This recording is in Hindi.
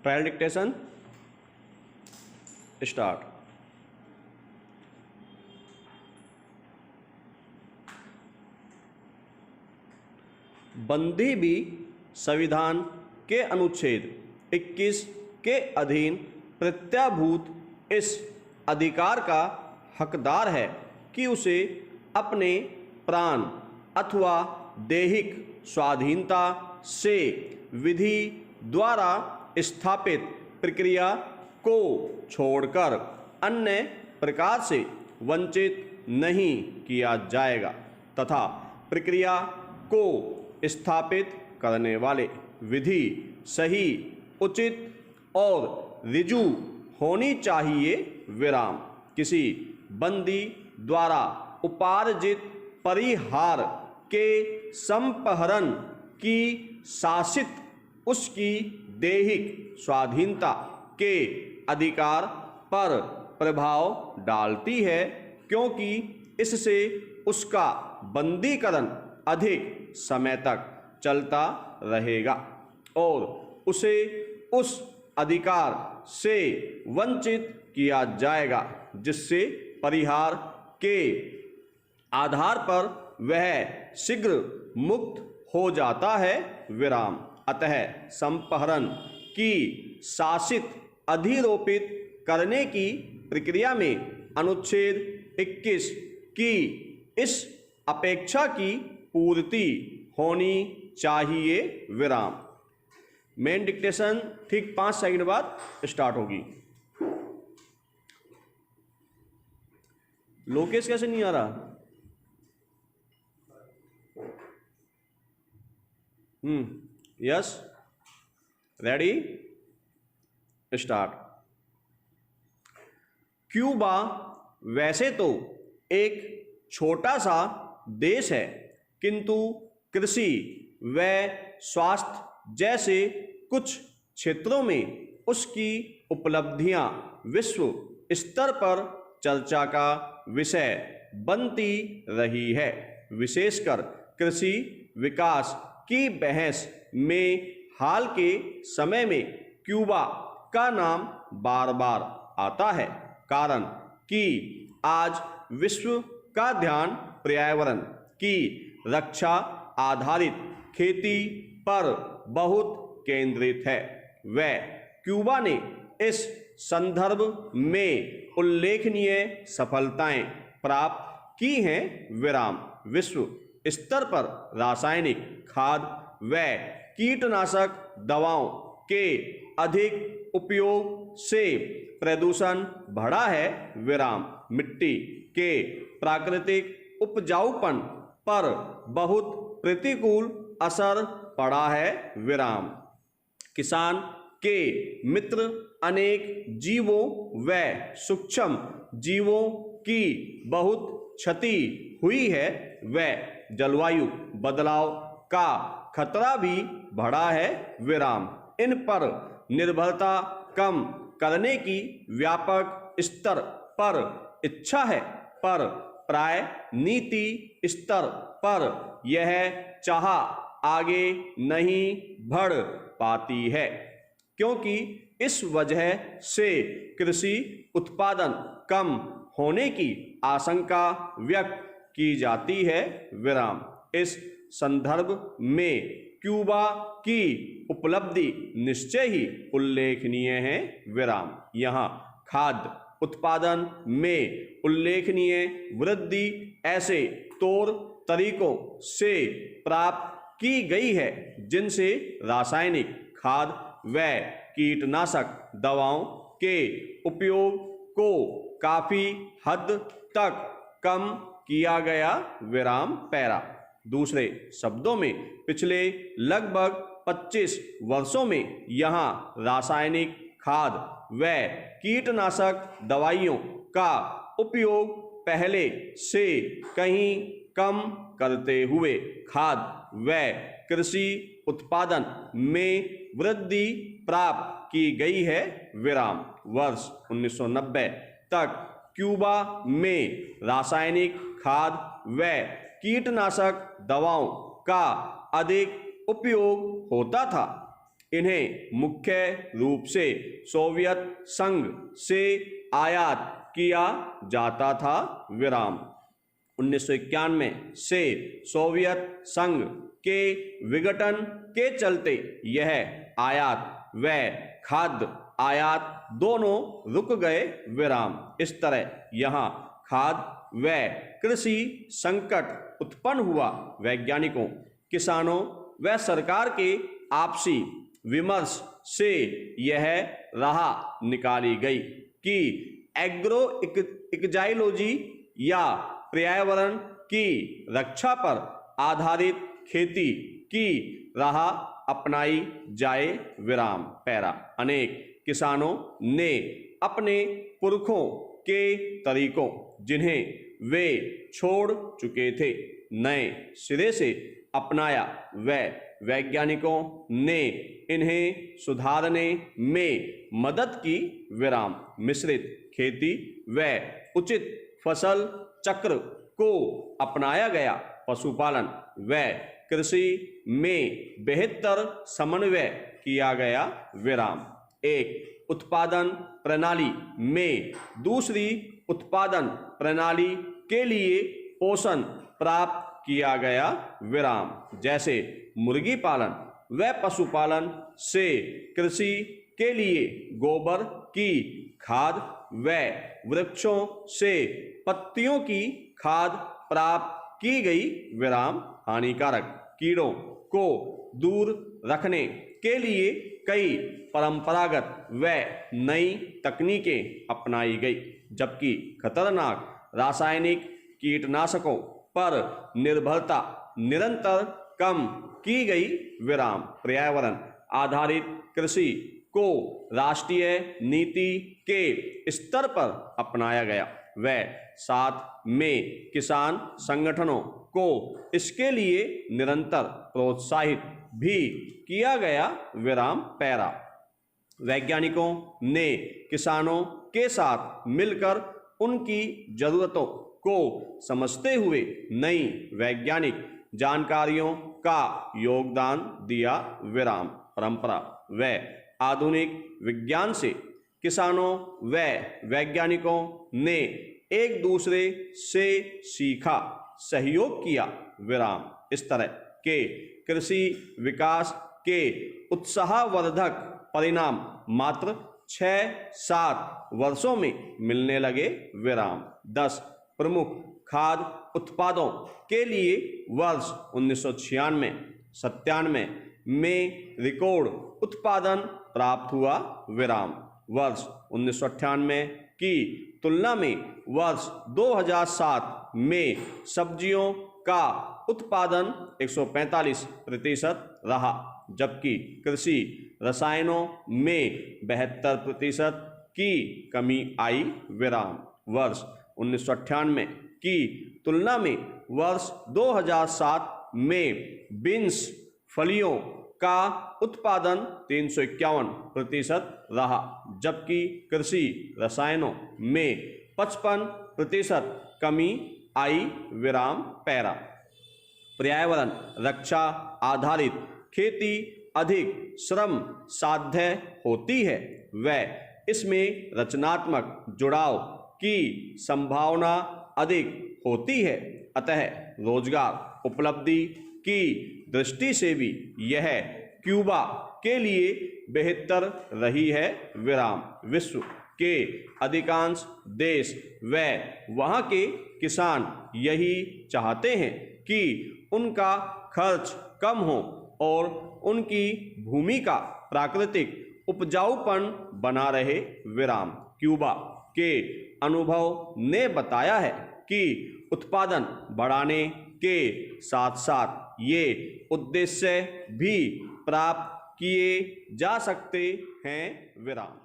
Trial dictation start. बंदी भी संविधान के अनुच्छेद 21 के अधीन प्रत्याभूत इस अधिकार का हकदार है कि उसे अपने प्राण अथवा दैहिक स्वाधीनता से विधि द्वारा स्थापित प्रक्रिया को छोड़कर अन्य प्रकार से वंचित नहीं किया जाएगा तथा प्रक्रिया को स्थापित करने वाले विधि सही, उचित और ऋजु होनी चाहिए। विराम। किसी बंदी द्वारा उपार्जित परिहार के संपहरण की शासित उसकी दैहिक स्वाधीनता के अधिकार पर प्रभाव डालती है, क्योंकि इससे उसका बंदीकरण अधिक समय तक चलता रहेगा और उसे उस अधिकार से वंचित किया जाएगा जिससे परिहार के आधार पर वह शीघ्र मुक्त हो जाता है। विराम। अतः संपहरण की शासित अधिरोपित करने की प्रक्रिया में अनुच्छेद 21 की इस अपेक्षा की पूर्ति होनी चाहिए। विराम। मेन डिक्टेशन ठीक 5 सेकंड बाद स्टार्ट होगी। लोकेश कैसे नहीं आ रहा? Yes, ready, start. क्यूबा वैसे तो एक छोटा सा देश है, किंतु कृषि व स्वास्थ्य जैसे कुछ क्षेत्रों में उसकी उपलब्धियां विश्व स्तर पर चर्चा का विषय बनती रही है। विशेषकर कृषि विकास की बहस में हाल के समय में क्यूबा का नाम बार बार आता है, कारण कि आज विश्व का ध्यान पर्यावरण की रक्षा आधारित खेती पर बहुत केंद्रित है। वह क्यूबा ने इस संदर्भ में उल्लेखनीय सफलताएं प्राप्त की हैं। विराम। विश्व स्तर पर रासायनिक खाद व कीटनाशक दवाओं के अधिक उपयोग से प्रदूषण बढ़ा है। विराम। मिट्टी के प्राकृतिक उपजाऊपन पर बहुत प्रतिकूल असर पड़ा है। विराम। किसान के मित्र अनेक जीवों व सूक्ष्म जीवों की बहुत क्षति हुई है व जलवायु बदलाव का खतरा भी बढ़ा है। विराम। इन पर निर्भरता कम करने की व्यापक स्तर पर इच्छा है, पर प्राय नीति स्तर पर यह चाह आगे नहीं बढ़ पाती है, क्योंकि इस वजह से कृषि उत्पादन कम होने की आशंका व्यक्त की जाती है। विराम। इस संदर्भ में क्यूबा की उपलब्धि निश्चय ही उल्लेखनीय है। विराम। यहाँ खाद्य उत्पादन में उल्लेखनीय वृद्धि ऐसे तौर तरीकों से प्राप्त की गई है जिनसे रासायनिक खाद व कीटनाशक दवाओं के उपयोग को काफी हद तक कम किया गया। विराम। पैरा। दूसरे शब्दों में पिछले लगभग 25 वर्षों में यहाँ रासायनिक खाद व कीटनाशक दवाइयों का उपयोग पहले से कहीं कम करते हुए खाद व कृषि उत्पादन में वृद्धि प्राप्त की गई है। विराम। वर्ष 1990 तक क्यूबा में रासायनिक खाद व कीटनाशक दवाओं का अधिक उपयोग होता था। इन्हें मुख्य रूप से सोवियत संघ से आयात किया जाता था। विराम। 1991 से सोवियत संघ के विघटन के चलते यह आयात व खाद्य आयात दोनों रुक गए। विराम। इस तरह यहाँ खाद्य व कृषि संकट उत्पन्न हुआ। वैज्ञानिकों, किसानों व सरकार के आपसी विमर्श से यह राह निकाली गई कि एग्रो इकोलॉजी या पर्यावरण की रक्षा पर आधारित खेती की राह अपनाई जाए। विराम। पैरा। अनेक किसानों ने अपने पुरखों के तरीकों, जिन्हें वे छोड़ चुके थे, नए सिरे से अपनाया व वैज्ञानिकों ने इन्हें सुधारने में मदद की। विराम। मिश्रित खेती व उचित फसल चक्र को अपनाया गया। पशुपालन व कृषि में बेहतर समन्वय किया गया। विराम। एक उत्पादन प्रणाली में दूसरी उत्पादन प्रणाली के लिए पोषण प्राप्त किया गया। विराम। जैसे मुर्गी पालन व पशुपालन से कृषि के लिए गोबर की खाद व वृक्षों से पत्तियों की खाद प्राप्त की गई। विराम। हानिकारक कीड़ों को दूर रखने के लिए कई परंपरागत व नई तकनीकें अपनाई गई, जबकि खतरनाक रासायनिक कीटनाशकों पर निर्भरता निरंतर कम की गई। विराम। पर्यावरण आधारित कृषि को राष्ट्रीय नीति के स्तर पर अपनाया गया व साथ में किसान संगठनों को इसके लिए निरंतर प्रोत्साहित भी किया गया। विराम। पैरा। वैज्ञानिकों ने किसानों के साथ मिलकर उनकी जरूरतों को समझते हुए नई वैज्ञानिक जानकारियों का योगदान दिया। विराम। परंपरा व आधुनिक विज्ञान से किसानों व वैज्ञानिकों ने एक दूसरे से सीखा, सहयोग किया। विराम। इस तरह के कृषि विकास के उत्साहवर्धक परिणाम मात्र 6-7 वर्षों में मिलने लगे। विराम। 10 प्रमुख खाद्य उत्पादों के लिए वर्ष 1996-97 में रिकॉर्ड उत्पादन प्राप्त हुआ। विराम। वर्ष 1998 की तुलना में वर्ष 2007 में सब्जियों का उत्पादन 145% रहा, जबकि कृषि रसायनों में 72% की कमी आई। विराम। वर्ष 1998 की तुलना में वर्ष 2007 में बीन्स फलियों का उत्पादन 351% रहा, जबकि कृषि रसायनों में 55% कमी आई। विराम। पैरा। पर्यावरण रक्षा आधारित खेती अधिक श्रम साध्य होती है व इसमें रचनात्मक जुड़ाव की संभावना अधिक होती है, अतः रोजगार उपलब्धि की दृष्टि से भी यह क्यूबा के लिए बेहतर रही है। विराम। विश्व के अधिकांश देश व वहाँ के किसान यही चाहते हैं कि उनका खर्च कम हो और उनकी भूमि का प्राकृतिक उपजाऊपन बना रहे। विराम। क्यूबा के अनुभव ने बताया है कि उत्पादन बढ़ाने के साथ साथ ये उद्देश्य भी प्राप्त किए जा सकते हैं। विराम।